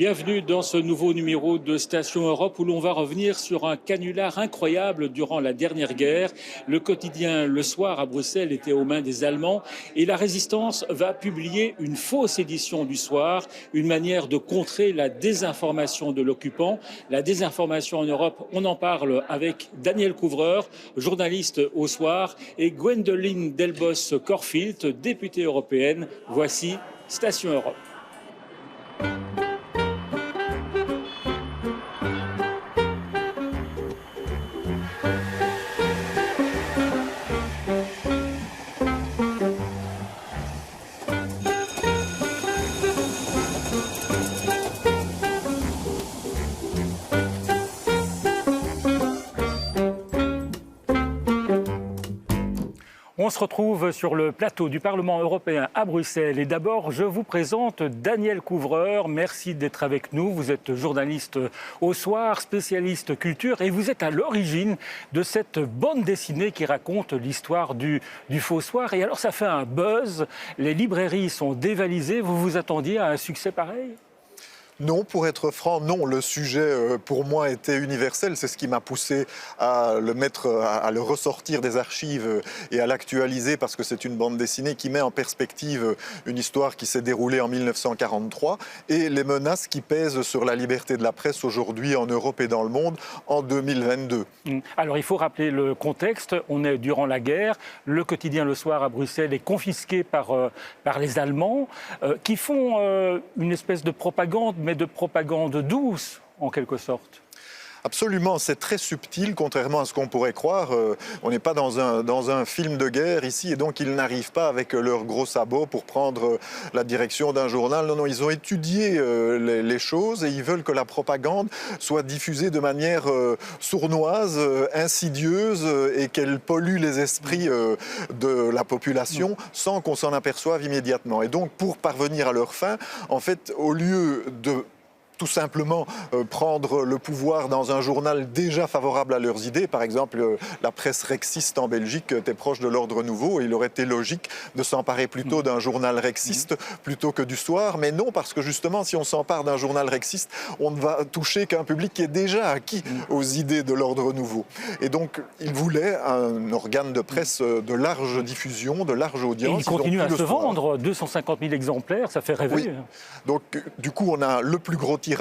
Bienvenue dans ce nouveau numéro de Station Europe où l'on va revenir sur un canular incroyable durant la dernière guerre. Le quotidien Le Soir à Bruxelles était aux mains des Allemands et la Résistance va publier une fausse édition du Soir, une manière de contrer la désinformation de l'occupant. La désinformation en Europe, on en parle avec Daniel Couvreur, journaliste au Soir, et Gwendoline Delbos-Corfield, députée européenne. Voici Station Europe. On se retrouve sur le plateau du Parlement européen à Bruxelles. Et d'abord, je vous présente Daniel Couvreur. Merci d'être avec nous. Vous êtes journaliste au Soir, spécialiste culture, et vous êtes à l'origine de cette bande dessinée qui raconte l'histoire du faux Soir. Et alors, ça fait un buzz. Les librairies sont dévalisées. Vous vous attendiez à un succès pareil ? Non, pour être franc, non. Le sujet, pour moi, était universel. C'est ce qui m'a poussé à le mettre, à le ressortir des archives et à l'actualiser, parce que c'est une bande dessinée qui met en perspective une histoire qui s'est déroulée en 1943 et les menaces qui pèsent sur la liberté de la presse aujourd'hui en Europe et dans le monde en 2022. Alors, il faut rappeler le contexte. On est durant la guerre. Le quotidien Le Soir à Bruxelles est confisqué par les Allemands qui font une espèce de propagande, mais de propagande douce, en quelque sorte. Absolument, c'est très subtil, contrairement à ce qu'on pourrait croire. On n'est pas dans un film de guerre ici, et donc ils n'arrivent pas avec leurs gros sabots pour prendre la direction d'un journal. Non, non, ils ont étudié les choses et ils veulent que la propagande soit diffusée de manière sournoise, insidieuse, et qu'elle pollue les esprits de la population sans qu'on s'en aperçoive immédiatement. Et donc, pour parvenir à leur fin, en fait, au lieu de tout simplement prendre le pouvoir dans un journal déjà favorable à leurs idées. Par exemple, la presse rexiste en Belgique était proche de l'Ordre Nouveau, et il aurait été logique de s'emparer plutôt d'un journal rexiste plutôt que du Soir. Mais non, parce que justement, si on s'empare d'un journal rexiste, on ne va toucher qu'un public qui est déjà acquis aux idées de l'Ordre Nouveau. Et donc, ils voulaient un organe de presse de large diffusion, de large audience. Et il continue à se vendre, 250 000 exemplaires, ça fait rêver. Oui. Donc, du coup, on a le plus gros tirage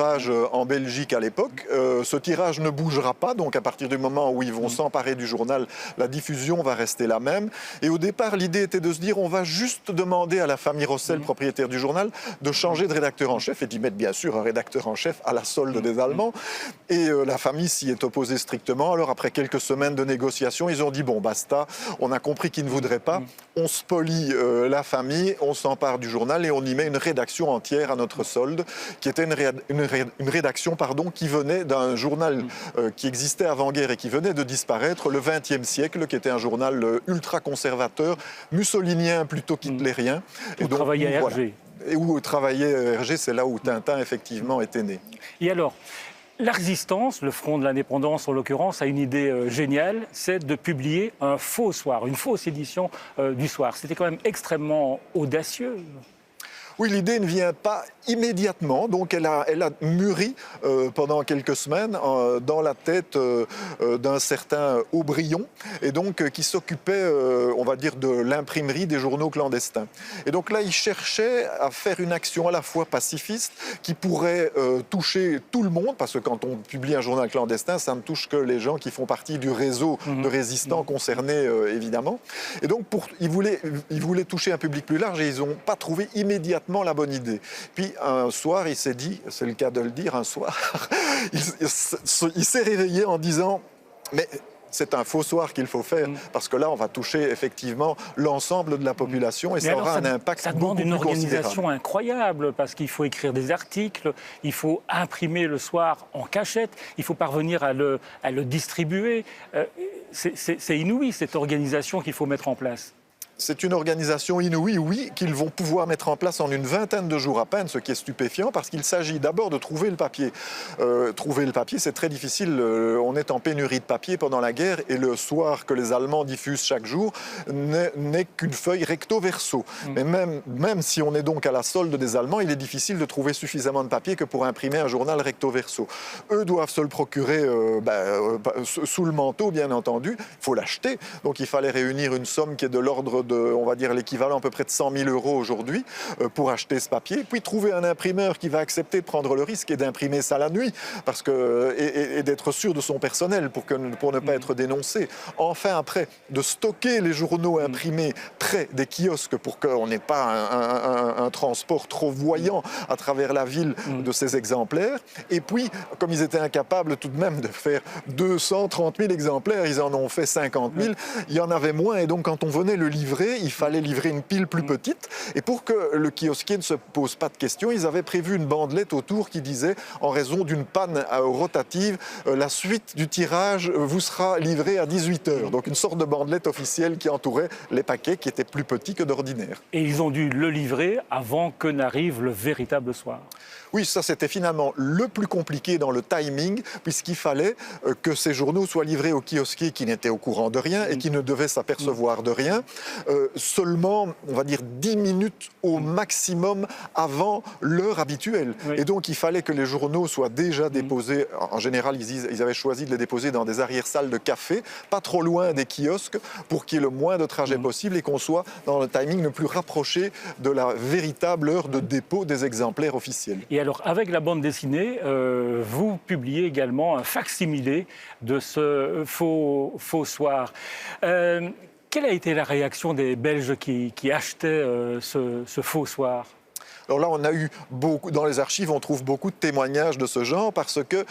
en Belgique à l'époque. Ce tirage ne bougera pas, donc à partir du moment où ils vont s'emparer du journal, la diffusion va rester la même. Et au départ, l'idée était de se dire, on va juste demander à la famille Rossel, propriétaire du journal, de changer de rédacteur en chef et d'y mettre bien sûr un rédacteur en chef à la solde des Allemands. Et la famille s'y est opposée strictement. Alors après quelques semaines de négociations, ils ont dit, bon basta, on a compris qu'ils ne voudraient pas, on spolie la famille, on s'empare du journal et on y met une rédaction entière à notre solde, qui était une rédaction qui venait d'un journal qui existait avant-guerre et qui venait de disparaître, le XXe siècle, qui était un journal ultra-conservateur, mussolinien plutôt qu'hitlérien. Où travaillait Hergé. Et où travaillait Hergé, c'est là où Tintin, effectivement, était né. Et alors, la Résistance, le Front de l'Indépendance en l'occurrence, a une idée géniale, c'est de publier un faux Soir, une fausse édition du Soir. C'était quand même extrêmement audacieux. Oui, l'idée ne vient pas immédiatement, donc elle a mûri pendant quelques semaines dans la tête d'un certain Aubryon, et donc qui s'occupait, on va dire, de l'imprimerie des journaux clandestins. Et donc là, il cherchait à faire une action à la fois pacifiste, qui pourrait toucher tout le monde, parce que quand on publie un journal clandestin, ça ne touche que les gens qui font partie du réseau de résistants concernés, évidemment. Et donc, ils voulaient toucher un public plus large, et ils n'ont pas trouvé immédiatement la bonne idée. Puis un soir, il s'est dit, c'est le cas de le dire, un soir, il s'est réveillé en disant, mais c'est un faux Soir qu'il faut faire, parce que là, on va toucher effectivement l'ensemble de la population et ça aura un impact beaucoup plus considérable. Ça demande une organisation incroyable, parce qu'il faut écrire des articles, il faut imprimer le Soir en cachette, il faut parvenir à le distribuer. C'est inouï, cette organisation qu'il faut mettre en place. C'est une organisation inouïe, oui, qu'ils vont pouvoir mettre en place en une vingtaine de jours à peine, ce qui est stupéfiant, parce qu'il s'agit d'abord de trouver le papier. Trouver le papier, c'est très difficile. On est en pénurie de papier pendant la guerre, et le soir que les Allemands diffusent chaque jour n'est qu'une feuille recto-verso. Mais même si on est donc à la solde des Allemands, il est difficile de trouver suffisamment de papier que pour imprimer un journal recto-verso. Eux doivent se le procurer sous le manteau, bien entendu. Il faut l'acheter. Donc il fallait réunir une somme qui est de l'ordre de, on va dire, l'équivalent à peu près de 100 000 € aujourd'hui pour acheter ce papier. Puis trouver un imprimeur qui va accepter de prendre le risque et d'imprimer ça la nuit et d'être sûr de son personnel pour ne pas être dénoncé. Enfin, après, de stocker les journaux imprimés près des kiosques pour qu'on n'ait pas un transport trop voyant à travers la ville de ces exemplaires. Et puis, comme ils étaient incapables tout de même de faire 230 000 exemplaires, ils en ont fait 50 000, il y en avait moins. Et donc, quand on venait le livrer, il fallait livrer une pile plus petite. Et pour que le kiosquier ne se pose pas de questions, ils avaient prévu une bandelette autour qui disait, en raison d'une panne rotative, la suite du tirage vous sera livrée à 18 h. Donc, une sorte de bandelette officielle qui entourait les paquets qui étaient plus petits que d'ordinaire. Et ils ont dû le livrer avant que n'arrive le véritable soir. Oui, ça c'était finalement le plus compliqué dans le timing, puisqu'il fallait que ces journaux soient livrés aux kiosquiers qui n'étaient au courant de rien et qui ne devaient s'apercevoir de rien, seulement, on va dire, 10 minutes au maximum avant l'heure habituelle. Oui. Et donc il fallait que les journaux soient déjà déposés, en général ils avaient choisi de les déposer dans des arrière-salles de café, pas trop loin des kiosques, pour qu'il y ait le moins de trajet possible et qu'on soit dans le timing le plus rapproché de la véritable heure de dépôt des exemplaires officiels. Et alors, avec la bande dessinée, vous publiez également un fac-similé de ce faux soir. Quelle a été la réaction des Belges qui achetaient ce faux soir ? Alors là, on a eu beaucoup, dans les archives, on trouve beaucoup de témoignages de ce genre parce que,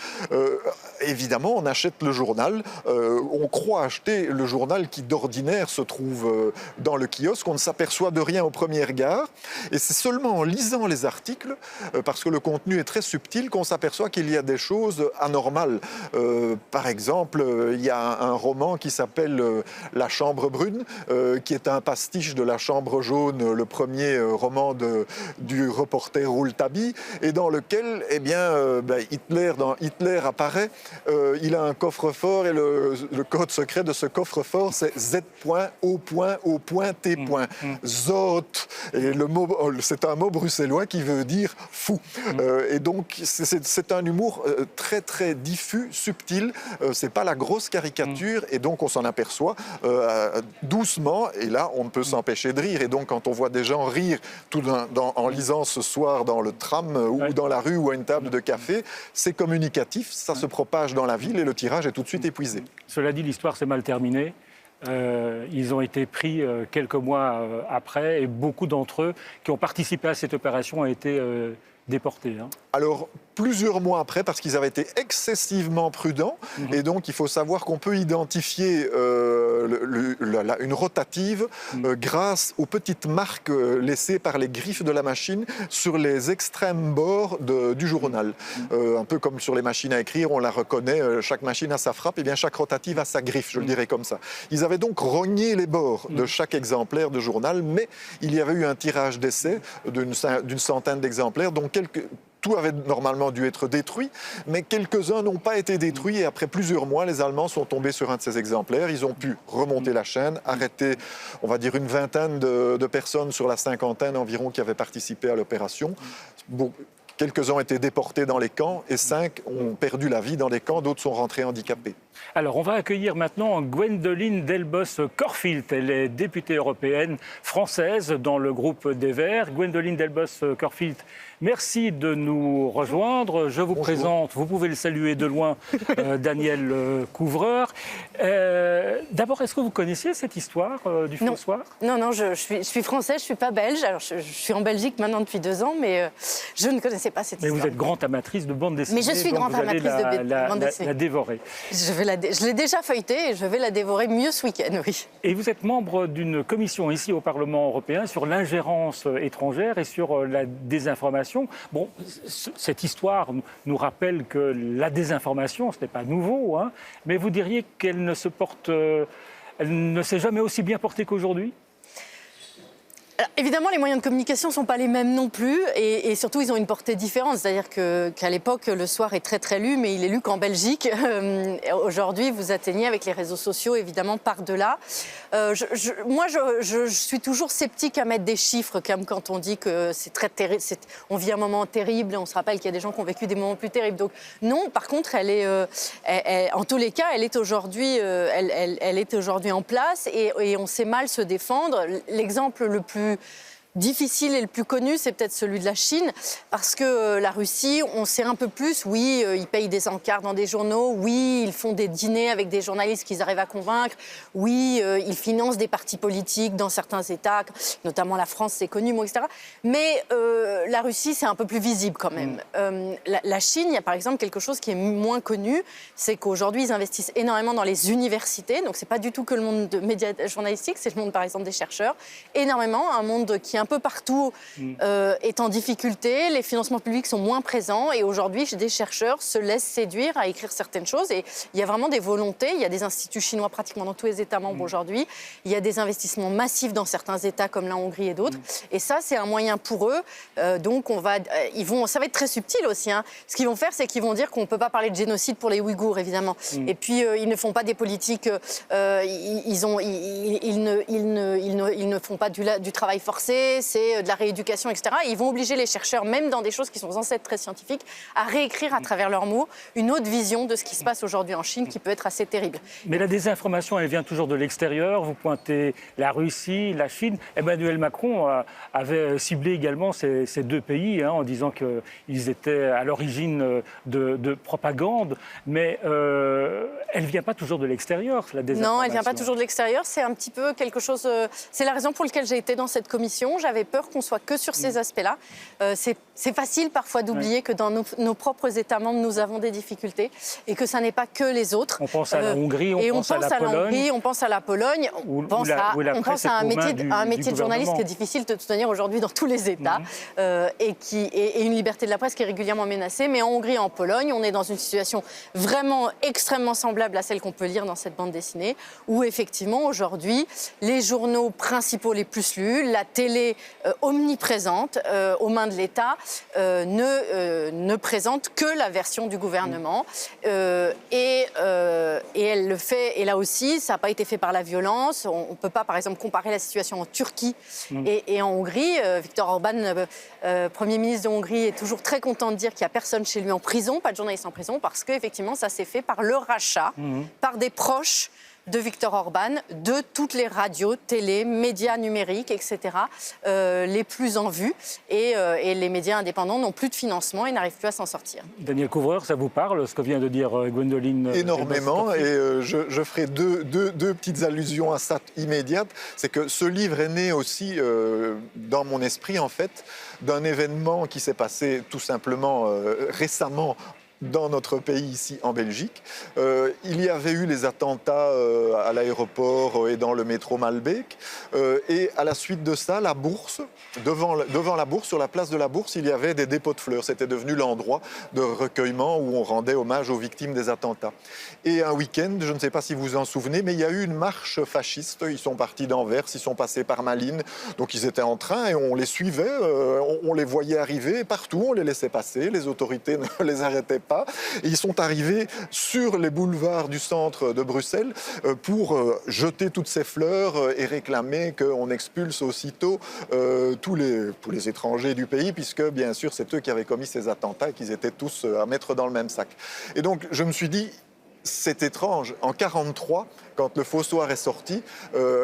évidemment, on achète le journal, on croit acheter le journal qui d'ordinaire se trouve dans le kiosque, on ne s'aperçoit de rien au premier regard, et c'est seulement en lisant les articles, parce que le contenu est très subtil, qu'on s'aperçoit qu'il y a des choses anormales. Par exemple, il y a un roman qui s'appelle La Chambre brune, qui est un pastiche de La Chambre jaune, le premier roman du reporter Rouletabille, et dans lequel Hitler apparaît, il a un coffre-fort et le code secret de ce coffre-fort c'est Z.O.O.T. Zot. Et c'est un mot bruxellois qui veut dire fou. Et donc c'est un humour très très diffus, subtil, c'est pas la grosse caricature, et donc on s'en aperçoit doucement, et là on ne peut s'empêcher de rire. Et donc quand on voit des gens rire en lisant ce soir dans le tram ou dans la rue ou à une table de café, c'est communicatif, ça se propage dans la ville et le tirage est tout de suite épuisé. Cela dit, l'histoire s'est mal terminée. Ils ont été pris quelques mois après et beaucoup d'entre eux qui ont participé à cette opération ont été déportés. Alors, plusieurs mois après, parce qu'ils avaient été excessivement prudents, et donc il faut savoir qu'on peut identifier une rotative grâce aux petites marques laissées par les griffes de la machine sur les extrêmes bords du journal. Un peu comme sur les machines à écrire, on la reconnaît, chaque machine a sa frappe, et bien chaque rotative a sa griffe, je le dirais comme ça. Ils avaient donc rogné les bords de chaque exemplaire de journal, mais il y avait eu un tirage d'essai d'une centaine d'exemplaires, dont tout avait normalement dû être détruit, mais quelques-uns n'ont pas été détruits, et après plusieurs mois, les Allemands sont tombés sur un de ces exemplaires. Ils ont pu remonter la chaîne, arrêter, on va dire, une vingtaine de personnes sur la cinquantaine environ qui avaient participé à l'opération. Bon, quelques-uns ont été déportés dans les camps et 5 ont perdu la vie dans les camps, d'autres sont rentrés handicapés. Alors, on va accueillir maintenant Gwendoline Delbos-Corfield. Elle est députée européenne française dans le groupe des Verts. Gwendoline Delbos-Corfield, merci de nous rejoindre. Je vous présente, vous pouvez le saluer de loin, Daniel Couvreur. D'abord, est-ce que vous connaissiez cette histoire du faux soir ? Non, je suis française, je ne suis pas belge. Alors, je suis en Belgique maintenant depuis 2 ans, mais je ne connaissais pas cette histoire. Mais vous êtes grande amatrice de bande dessinée. Mais je suis grande amatrice de bande dessinée. La dévorer. Je l'ai déjà feuilleté et je vais la dévorer mieux ce week-end, oui. Et vous êtes membre d'une commission ici au Parlement européen sur l'ingérence étrangère et sur la désinformation. Bon, cette histoire nous rappelle que la désinformation, ce n'est pas nouveau, hein, mais vous diriez qu'elle ne s'est jamais aussi bien portée qu'aujourd'hui ? Alors, évidemment, les moyens de communication ne sont pas les mêmes non plus et surtout, ils ont une portée différente. C'est-à-dire qu'à l'époque, le soir est très très lu, mais il est lu qu'en Belgique. Aujourd'hui, vous atteignez avec les réseaux sociaux, évidemment, par-delà. Moi, je suis toujours sceptique à mettre des chiffres, comme quand on dit que c'est très terrible, on vit un moment terrible, et on se rappelle qu'il y a des gens qui ont vécu des moments plus terribles. Donc non, par contre, en tous les cas, elle est aujourd'hui en place et on sait mal se défendre. L'exemple le plus difficile et le plus connu, c'est peut-être celui de la Chine, parce que la Russie, on sait un peu plus, oui, ils payent des encarts dans des journaux, oui, ils font des dîners avec des journalistes qu'ils arrivent à convaincre, oui, ils financent des partis politiques dans certains États, notamment la France, c'est connu, etc. Mais la Russie, c'est un peu plus visible quand même. La Chine, il y a par exemple quelque chose qui est moins connu, c'est qu'aujourd'hui, ils investissent énormément dans les universités, donc c'est pas du tout que le monde média journalistique, c'est le monde par exemple des chercheurs, énormément, un monde qui un peu partout est en difficulté, les financements publics sont moins présents et aujourd'hui des chercheurs se laissent séduire à écrire certaines choses et il y a vraiment des volontés, il y a des instituts chinois pratiquement dans tous les États membres aujourd'hui, il y a des investissements massifs dans certains États comme la Hongrie et d'autres et ça c'est un moyen pour eux, donc ça va être très subtil aussi, hein. Ce qu'ils vont faire c'est qu'ils vont dire qu'on ne peut pas parler de génocide pour les Ouïghours évidemment et puis ils ne font pas des politiques, ils ne font pas du travail forcé, c'est de la rééducation, etc. Et ils vont obliger les chercheurs, même dans des choses qui sont censées être très scientifiques, à réécrire à travers leurs mots une autre vision de ce qui se passe aujourd'hui en Chine, qui peut être assez terrible. Mais la désinformation, elle vient toujours de l'extérieur. Vous pointez la Russie, la Chine. Emmanuel Macron avait ciblé également ces deux pays en disant qu'ils étaient à l'origine de propagande. Mais elle ne vient pas toujours de l'extérieur, la désinformation. Non, elle ne vient pas toujours de l'extérieur. C'est un petit peu quelque chose... c'est la raison pour laquelle j'ai été dans cette commission. J'avais peur qu'on soit que sur ces aspects-là. C'est facile parfois d'oublier que dans nos propres États membres, nous avons des difficultés et que ça n'est pas que les autres. On pense à la Hongrie, on pense à la Pologne. On pense à la Pologne, on pense à un métier de journaliste qui est difficile de toute manière aujourd'hui dans tous les États et une liberté de la presse qui est régulièrement menacée. Mais en Hongrie et en Pologne, on est dans une situation vraiment extrêmement semblable à celle qu'on peut lire dans cette bande dessinée, où effectivement aujourd'hui, les journaux principaux les plus lus, la télé omniprésente aux mains de l'État ne présente que la version du gouvernement et elle le fait, et là aussi ça n'a pas été fait par la violence, on ne peut pas par exemple comparer la situation en Turquie et en Hongrie. Viktor Orban, Premier ministre de Hongrie, est toujours très content de dire qu'il n'y a personne chez lui en prison, pas de journaliste en prison, parce qu'effectivement ça s'est fait par le rachat, par des proches de Viktor Orban, de toutes les radios, télé, médias numériques, etc., les plus en vue. Et les médias indépendants n'ont plus de financement et n'arrivent plus à s'en sortir. Daniel Couvreur, ça vous parle, ce que vient de dire Gwendoline? Énormément, et je ferai deux petites allusions à ça immédiates. C'est que ce livre est né aussi, dans mon esprit, en fait, d'un événement qui s'est passé tout simplement récemment dans notre pays, ici en Belgique. Il y avait eu les attentats à l'aéroport et dans le métro Malbec. Et à la suite de ça, la Bourse, devant la Bourse, sur la place de la Bourse, il y avait des dépôts de fleurs. C'était devenu l'endroit de recueillement où on rendait hommage aux victimes des attentats. Et un week-end, je ne sais pas si vous vous en souvenez, mais il y a eu une marche fasciste. Ils sont partis d'Anvers, ils sont passés par Malines. Donc ils étaient en train et on les suivait, on les voyait arriver partout, on les laissait passer. Les autorités ne les arrêtaient pas. Et ils sont arrivés sur les boulevards du centre de Bruxelles pour jeter toutes ces fleurs et réclamer qu'on expulse aussitôt tous les étrangers du pays, puisque bien sûr c'est eux qui avaient commis ces attentats et qu'ils étaient tous à mettre dans le même sac. Et donc je me suis dit, c'est étrange, en 1943, quand le Fossoir est sorti,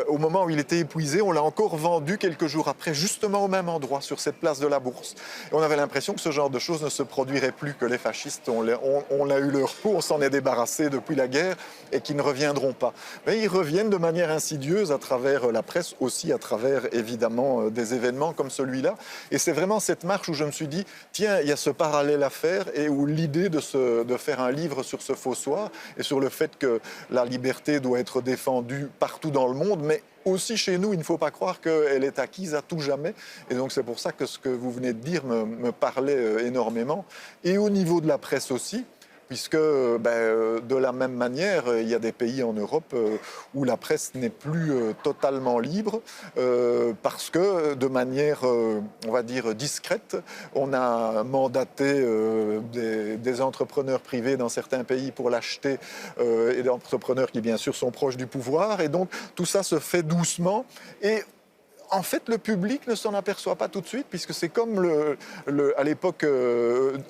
au moment où il était épuisé, on l'a encore vendu quelques jours après, justement au même endroit, sur cette place de la Bourse. Et on avait l'impression que ce genre de choses ne se produirait plus, que les fascistes, on a eu leur coup, on s'en est débarrassé depuis la guerre, et qu'ils ne reviendront pas. Mais ils reviennent de manière insidieuse à travers la presse, aussi à travers, évidemment, des événements comme celui-là. Et c'est vraiment cette marche où je me suis dit, tiens, il y a ce parallèle à faire, et où l'idée de faire un livre sur ce Fossoir, et sur le fait que la liberté doit être défendue partout dans le monde, mais aussi chez nous, il ne faut pas croire qu'elle est acquise à tout jamais. Et donc c'est pour ça que ce que vous venez de dire me parlait énormément. Et au niveau de la presse aussi, puisque de la même manière, il y a des pays en Europe où la presse n'est plus totalement libre, parce que de manière, on va dire, discrète, on a mandaté des entrepreneurs privés dans certains pays pour l'acheter, et des entrepreneurs qui, bien sûr, sont proches du pouvoir. Et donc, tout ça se fait doucement. Et en fait, le public ne s'en aperçoit pas tout de suite, puisque c'est comme à l'époque,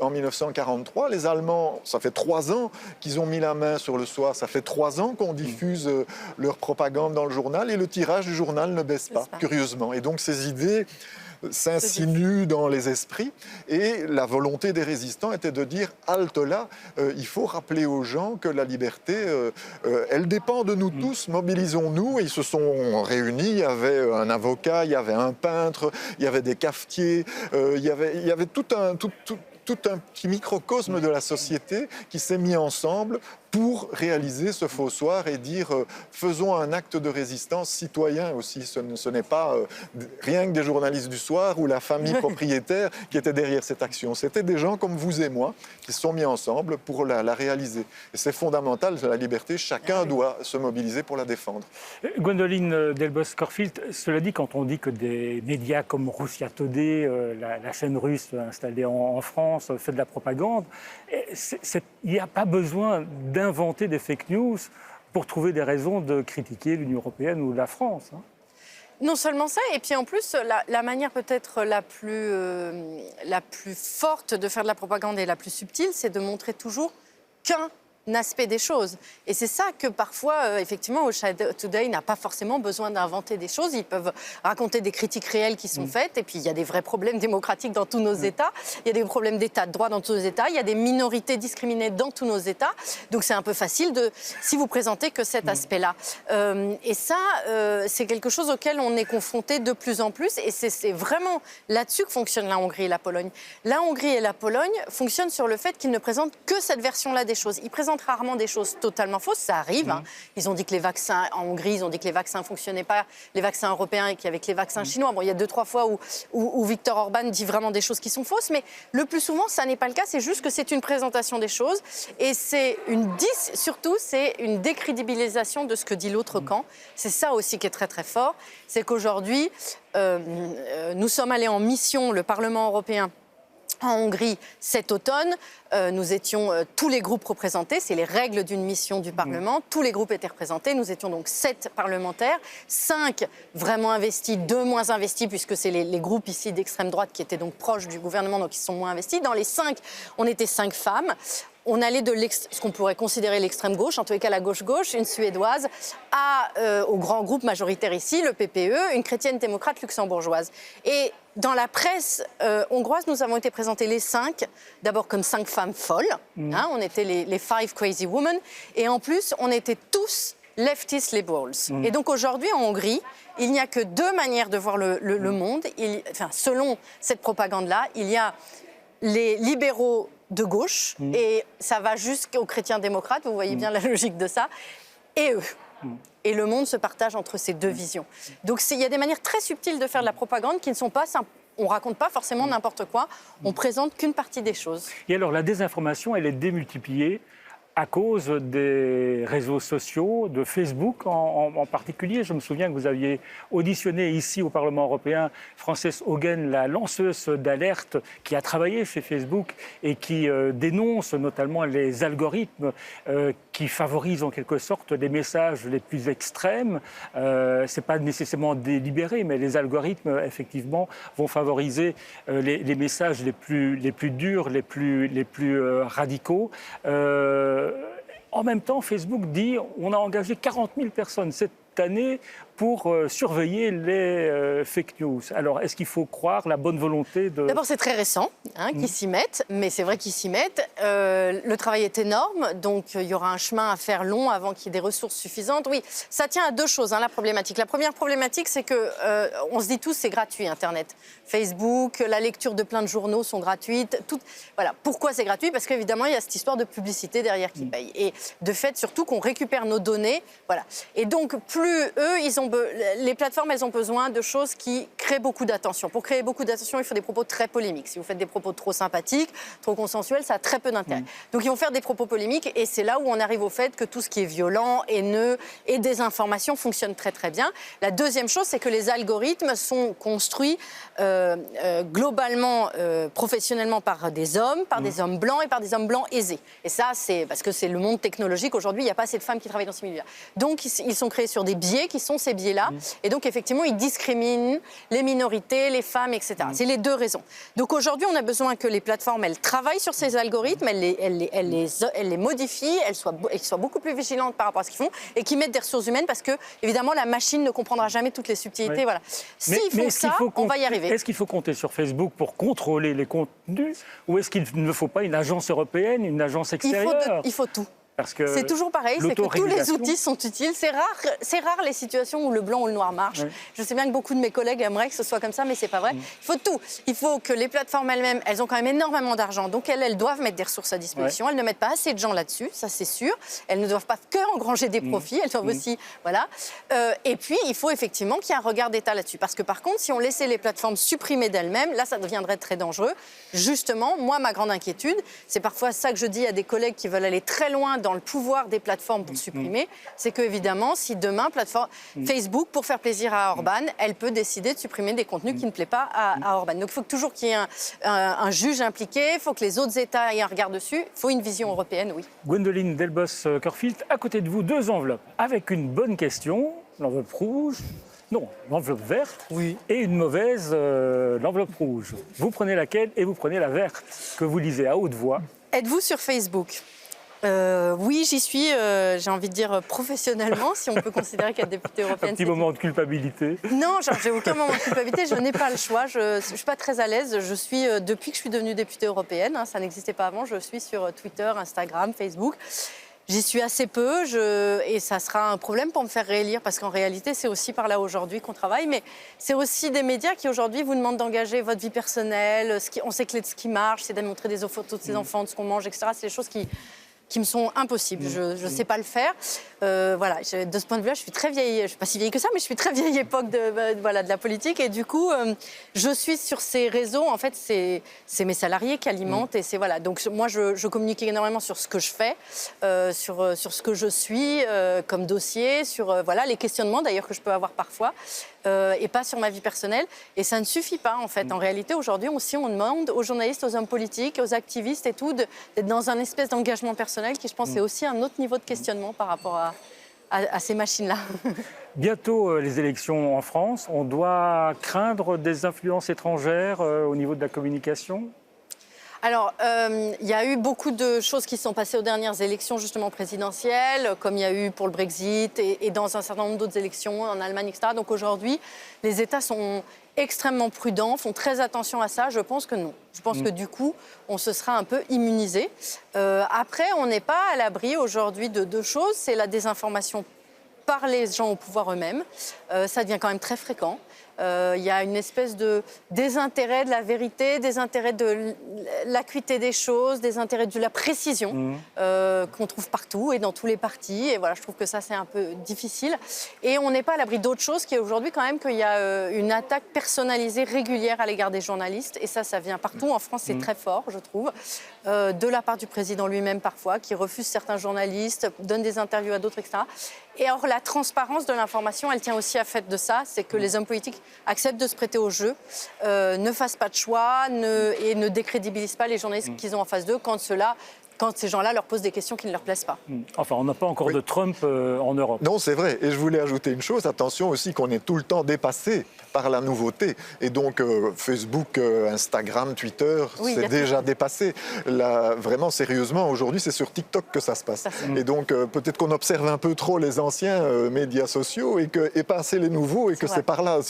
en 1943, les Allemands, ça fait 3 ans qu'ils ont mis la main sur le soir, ça fait 3 ans qu'on diffuse leur propagande dans le journal, et le tirage du journal ne baisse pas, curieusement. Et donc ces idées s'insinue dans les esprits, et la volonté des résistants était de dire halte là, il faut rappeler aux gens que la liberté, elle dépend de nous tous, mobilisons-nous. Et ils se sont réunis, il y avait un avocat, il y avait un peintre, il y avait des cafetiers, il y avait tout un petit microcosme de la société qui s'est mis ensemble pour réaliser ce faux soir et dire faisons un acte de résistance citoyen aussi. Ce n'est pas rien que des journalistes du soir ou la famille propriétaire qui était derrière cette action. C'était des gens comme vous et moi qui se sont mis ensemble pour la réaliser. Et c'est fondamental, la liberté, chacun doit se mobiliser pour la défendre. Gwendoline Delbos-Corfield, cela dit, quand on dit que des médias comme Russia Today, la chaîne russe installée en France, fait de la propagande, il n'y a pas besoin d'inventer des fake news pour trouver des raisons de critiquer l'Union européenne ou la France. Non seulement ça, et puis en plus, la manière peut-être la plus forte de faire de la propagande et la plus subtile, c'est de montrer toujours qu'un aspect des choses. Et c'est ça que parfois, effectivement, Russia Today n'a pas forcément besoin d'inventer des choses. Ils peuvent raconter des critiques réelles qui sont faites. Et puis, il y a des vrais problèmes démocratiques dans tous nos États. Il y a des problèmes d'État de droit dans tous nos États. Il y a des minorités discriminées dans tous nos États. Donc, c'est un peu facile si vous présentez que cet aspect-là. Et ça, c'est quelque chose auquel on est confronté de plus en plus. Et c'est vraiment là-dessus que fonctionnent la Hongrie et la Pologne. La Hongrie et la Pologne fonctionnent sur le fait qu'ils ne présentent que cette version-là des choses. Ils présentent rarement des choses totalement fausses, ça arrive. Hein. Ils ont dit que les vaccins, en Hongrie, ils ont dit que les vaccins ne fonctionnaient pas, les vaccins européens, et qu'avec les vaccins chinois, bon, il y a 2-3 fois où Viktor Orban dit vraiment des choses qui sont fausses, mais le plus souvent, ça n'est pas le cas, c'est juste que c'est une présentation des choses, et surtout, c'est une décrédibilisation de ce que dit l'autre camp. C'est ça aussi qui est très très fort, c'est qu'aujourd'hui, nous sommes allés en mission, le Parlement européen, en Hongrie cet automne. Nous étions tous les groupes représentés, c'est les règles d'une mission du Parlement, tous les groupes étaient représentés, nous étions donc 7 parlementaires, 5 vraiment investis, 2 moins investis, puisque c'est les groupes ici d'extrême droite qui étaient donc proches du gouvernement, donc ils sont moins investis. Dans les 5, on était 5 femmes. On allait de ce qu'on pourrait considérer l'extrême gauche, en tous les cas la gauche-gauche, une suédoise, au grand groupe majoritaire ici, le PPE, une chrétienne démocrate luxembourgeoise. Et dans la presse hongroise, nous avons été présentés les 5, d'abord comme 5 femmes folles, hein, on était les 5 crazy women, et en plus, on était tous leftist liberals. Et donc aujourd'hui, en Hongrie, il n'y a que 2 manières de voir le monde. Selon cette propagande-là, il y a les libéraux de gauche, et ça va jusqu'aux chrétiens démocrates, vous voyez bien la logique de ça, et eux. Et le monde se partage entre ces 2 visions. Donc il y a des manières très subtiles de faire de la propagande qui ne sont pas simples. On ne raconte pas forcément n'importe quoi, on présente qu'une partie des choses. Et alors la désinformation, elle est démultipliée à cause des réseaux sociaux, de Facebook en particulier. Je me souviens que vous aviez auditionné ici au Parlement européen Frances Haugen, la lanceuse d'alerte qui a travaillé chez Facebook et qui dénonce notamment les algorithmes qui favorisent en quelque sorte les messages les plus extrêmes. Ce n'est pas nécessairement délibéré, mais les algorithmes, effectivement, vont favoriser les messages les plus durs, les plus radicaux. En même temps, Facebook dit on a engagé 40 000 personnes cette année pour surveiller les fake news. Alors, est-ce qu'il faut croire la bonne volonté de... D'abord, c'est très récent qu'ils s'y mettent, mais c'est vrai qu'ils s'y mettent. Le travail est énorme, donc il y aura un chemin à faire long avant qu'il y ait des ressources suffisantes. Oui, ça tient à 2 choses, la problématique. La première problématique, c'est qu'on se dit tous c'est gratuit, Internet. Facebook, la lecture de plein de journaux sont gratuites. Voilà. Pourquoi c'est gratuit? Parce qu'évidemment, il y a cette histoire de publicité derrière qui paye. Et de fait, surtout qu'on récupère nos données. Voilà. Et donc, plus eux, ils ont les plateformes, elles ont besoin de choses qui créent beaucoup d'attention. Pour créer beaucoup d'attention, il faut des propos très polémiques. Si vous faites des propos trop sympathiques, trop consensuels, ça a très peu d'intérêt. Donc ils vont faire des propos polémiques et c'est là où on arrive au fait que tout ce qui est violent, haineux et désinformation fonctionne très très bien. La deuxième chose, c'est que les algorithmes sont construits globalement, professionnellement par des hommes blancs et par des hommes blancs aisés. Et ça, c'est parce que c'est le monde technologique. Aujourd'hui, il n'y a pas assez de femmes qui travaillent dans ces milieux-là. Donc, ils sont créés sur des biais qui sont ces biais-là. Et donc, effectivement, ils discriminent les minorités, les femmes, etc. C'est les deux raisons. Donc, aujourd'hui, on a besoin que les plateformes, elles travaillent sur ces algorithmes, elles les modifient, elles soient beaucoup plus vigilantes par rapport à ce qu'ils font et qu'ils mettent des ressources humaines parce que, évidemment, la machine ne comprendra jamais toutes les subtilités. Voilà. S'ils font ça, on va y arriver. Est-ce qu'il faut compter sur Facebook pour contrôler les contenus ou est-ce qu'il ne faut pas une agence européenne, une agence extérieure? Il faut tout. Que c'est toujours pareil, c'est que tous les outils sont utiles. C'est rare les situations où le blanc ou le noir marche. Oui. Je sais bien que beaucoup de mes collègues aimeraient que ce soit comme ça, mais c'est pas vrai. Il faut tout. Il faut que les plateformes elles-mêmes, elles ont quand même énormément d'argent, donc elles doivent mettre des ressources à disposition. Elles ne mettent pas assez de gens là-dessus, ça c'est sûr. Elles ne doivent pas que engranger des profits, elles doivent aussi, voilà. Et puis il faut effectivement qu'il y ait un regard d'État là-dessus, parce que par contre, si on laissait les plateformes supprimer d'elles-mêmes, là ça deviendrait très dangereux. Justement, moi ma grande inquiétude, c'est parfois ça que je dis à des collègues qui veulent aller très loin dans le pouvoir des plateformes pour supprimer, c'est que évidemment, si demain, Facebook, pour faire plaisir à Orban, elle peut décider de supprimer des contenus qui ne plaisent pas à Orban. Donc il faut toujours qu'il y ait un juge impliqué, il faut que les autres États aient un regard dessus, il faut une vision européenne, oui. Gwendoline Delbos-Corfield, à côté de vous, 2 enveloppes avec une bonne question, l'enveloppe rouge. Non, l'enveloppe verte et une mauvaise, l'enveloppe rouge. Vous prenez laquelle et vous prenez la verte que vous lisez à haute voix. Êtes-vous sur Facebook ? Oui, j'y suis, j'ai envie de dire professionnellement, si on peut considérer qu'être députée européenne... Un petit moment de culpabilité. Non, j'ai aucun moment de culpabilité, je n'ai pas le choix, je ne suis pas très à l'aise. Je suis, depuis que je suis devenue députée européenne, ça n'existait pas avant, je suis sur Twitter, Instagram, Facebook. J'y suis assez peu et ça sera un problème pour me faire réélire parce qu'en réalité, c'est aussi par là aujourd'hui qu'on travaille. Mais c'est aussi des médias qui aujourd'hui vous demandent d'engager votre vie personnelle. On sait que ce qui marche, c'est de montrer des photos de ses enfants, de ce qu'on mange, etc. C'est des choses qui me sont impossibles. Je ne sais pas le faire. Voilà, de ce point de vue-là, je suis très vieille. Je ne suis pas si vieille que ça, mais je suis très vieille époque de la politique. Et du coup, je suis sur ces réseaux. En fait, c'est mes salariés qui alimentent. Et c'est voilà. Donc moi, je communique énormément sur ce que je fais, sur ce que je suis comme dossier, sur voilà les questionnements d'ailleurs que je peux avoir parfois. Et pas sur ma vie personnelle. Et ça ne suffit pas, en fait. En réalité, aujourd'hui, on demande aux journalistes, aux hommes politiques, aux activistes et tout, d'être dans un espèce d'engagement personnel qui, je pense, est aussi un autre niveau de questionnement par rapport à ces machines-là. Bientôt, les élections en France. On doit craindre des influences étrangères au niveau de la communication ? Alors, il y a eu beaucoup de choses qui se sont passées aux dernières élections, justement présidentielles, comme il y a eu pour le Brexit et dans un certain nombre d'autres élections en Allemagne, etc. Donc aujourd'hui, les États sont extrêmement prudents, font très attention à ça. Je pense que non. Je pense que du coup, on se sera un peu immunisé. Après, on n'est pas à l'abri aujourd'hui de 2 choses. C'est la désinformation par les gens au pouvoir eux-mêmes. Ça devient quand même très fréquent. Il y a une espèce de désintérêt de la vérité, désintérêt de l'acuité des choses, désintérêt de la précision qu'on trouve partout et dans tous les partis. Et voilà, je trouve que ça, c'est un peu difficile. Et on n'est pas à l'abri d'autre chose qui est aujourd'hui quand même qu'il y a une attaque personnalisée régulière à l'égard des journalistes. Et ça vient partout. En France, c'est très fort, je trouve. De la part du président lui-même parfois, qui refuse certains journalistes, donne des interviews à d'autres, etc. Et alors, la transparence de l'information, elle tient aussi à fait de ça, c'est que les hommes politiques acceptent de se prêter au jeu, ne fassent pas de choix et ne décrédibilisent pas les journalistes qu'ils ont en face d'eux quand ces gens-là leur posent des questions qui ne leur plaisent pas. Enfin, on n'a pas encore de Trump en Europe. Non, c'est vrai. Et je voulais ajouter une chose. Attention aussi qu'on est tout le temps dépassé par la nouveauté. Et donc, Facebook, Instagram, Twitter, c'est déjà dépassé. Là, vraiment, sérieusement, aujourd'hui, c'est sur TikTok que ça se passe. Et donc, peut-être qu'on observe un peu trop les anciens médias sociaux et pas assez les nouveaux et que c'est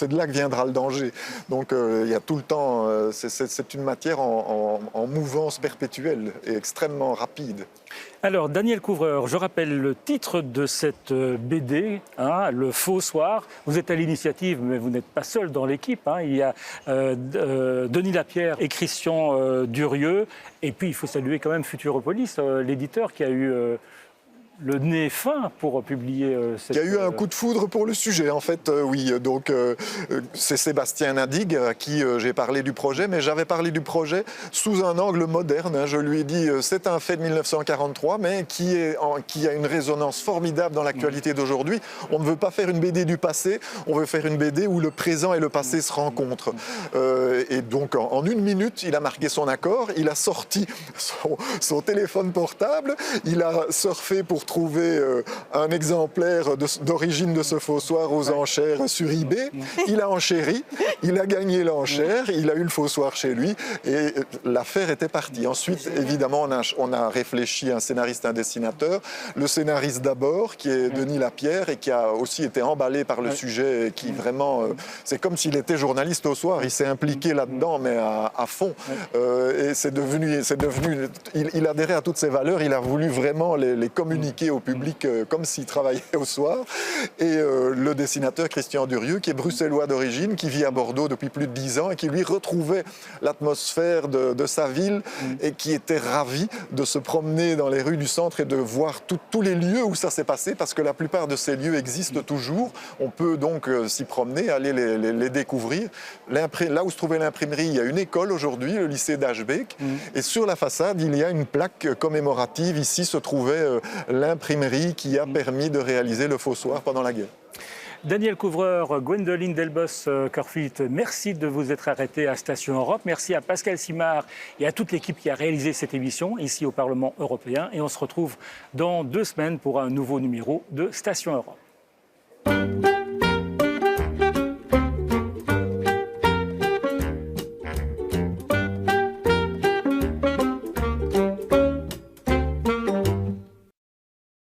de là que viendra le danger. Donc, il y a tout le temps... c'est une matière en mouvance perpétuelle et extrêmement rapide. Alors, Daniel Couvreur, je rappelle le titre de cette BD, Le Faux Soir. Vous êtes à l'initiative, mais vous n'êtes pas seul dans l'équipe. Il y a Denis Lapierre et Christian Durieux. Et puis, il faut saluer quand même Futuropolis, l'éditeur qui a eu le nez fin pour publier cette... Il y a eu un coup de foudre pour le sujet, en fait, oui. Donc, c'est Sébastien Nadig à qui j'ai parlé du projet, mais j'avais parlé du projet sous un angle moderne. Hein. Je lui ai dit, c'est un fait de 1943, mais qui a une résonance formidable dans l'actualité d'aujourd'hui. On ne veut pas faire une BD du passé, on veut faire une BD où le présent et le passé se rencontrent. Et donc, en 1 minute, il a marqué son accord, il a sorti son téléphone portable, il a surfé pour trouver un exemplaire d'origine de ce faussoir aux enchères sur eBay. Il a enchéri, il a gagné l'enchère, il a eu le faussoir chez lui et l'affaire était partie. Ensuite, évidemment, on a réfléchi à un scénariste, un dessinateur. Le scénariste d'abord, qui est Denis Lapierre et qui a aussi été emballé par le sujet et qui vraiment... c'est comme s'il était journaliste au soir, il s'est impliqué là-dedans, mais à fond. Et c'est devenu il adhérait à toutes ces valeurs, il a voulu vraiment les communiquer au public comme s'il travaillait au soir. Et le dessinateur Christian Durieux, qui est bruxellois d'origine, qui vit à Bordeaux depuis plus de 10 ans et qui lui retrouvait l'atmosphère de sa ville et qui était ravi de se promener dans les rues du centre et de voir tous les lieux où ça s'est passé, parce que la plupart de ces lieux existent toujours. On peut donc s'y promener, aller les découvrir. Là où se trouvait l'imprimerie, il y a une école aujourd'hui, le lycée d'Aschbeek, et sur la façade, il y a une plaque commémorative. Ici se trouvait l'imprimerie qui a permis de réaliser le Faussoir pendant la guerre. Daniel Couvreur, Gwendoline Delbos-Corfitt, merci de vous être arrêté à Station Europe. Merci à Pascal Simard et à toute l'équipe qui a réalisé cette émission ici au Parlement européen. Et on se retrouve dans 2 semaines pour un nouveau numéro de Station Europe.